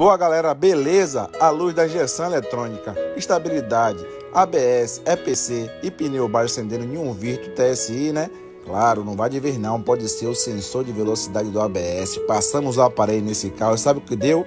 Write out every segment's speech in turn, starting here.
Boa galera, beleza? A luz da injeção eletrônica, estabilidade, ABS, EPC e pneu baixo acendendo em um Virtus TSI, né? Claro, não vai de ver não, pode ser o sensor de velocidade do ABS. Passamos o aparelho nesse carro e sabe o que deu?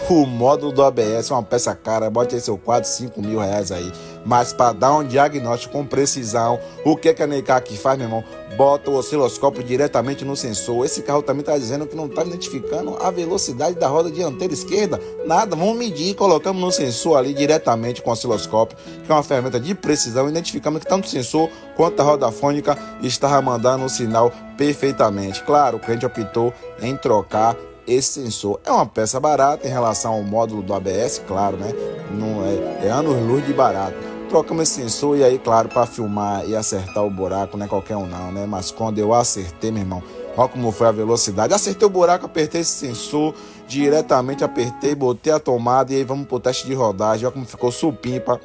O módulo do ABS é uma peça cara, bote aí seu 4, 5 mil reais aí. Mas para dar um diagnóstico com precisão, o que a Necac faz, meu irmão? Bota o osciloscópio diretamente no sensor. Esse carro também está dizendo que não está identificando a velocidade da roda dianteira esquerda. Nada, vamos medir, colocamos no sensor ali diretamente com o osciloscópio, que é uma ferramenta de precisão. Identificamos que tanto o sensor quanto a roda fônica estava mandando o sinal perfeitamente. Claro, o cliente optou em trocar esse sensor. É uma peça barata em relação ao módulo do ABS, claro, né? Não é anos-luz de barato. Trocamos esse sensor e aí, claro, para filmar e acertar o buraco, não é qualquer um não, né? Mas quando eu acertei, meu irmão, olha como foi a velocidade. Acertei o buraco, apertei esse sensor, diretamente apertei, botei a tomada e aí vamos pro teste de rodagem. Olha como ficou supimpa.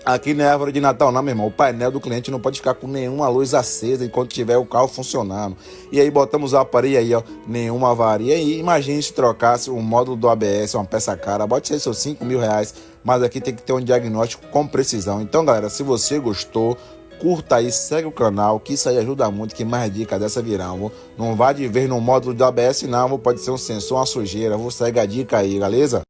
Aqui não é árvore de Natal não, meu irmão. O painel do cliente não pode ficar com nenhuma luz acesa enquanto tiver o carro funcionando. E aí botamos o aparelho aí, ó, nenhuma avaria. E imagine se trocasse o módulo do ABS, uma peça cara. Bote aí seus 5 mil reais, mas aqui tem que ter um diagnóstico com precisão. Então, galera, se você gostou, curta aí, segue o canal, que isso aí ajuda muito, que mais dicas dessa virão. Não vá de ver no módulo do ABS não, pode ser um sensor, uma sujeira. Vou segue a dica aí, beleza?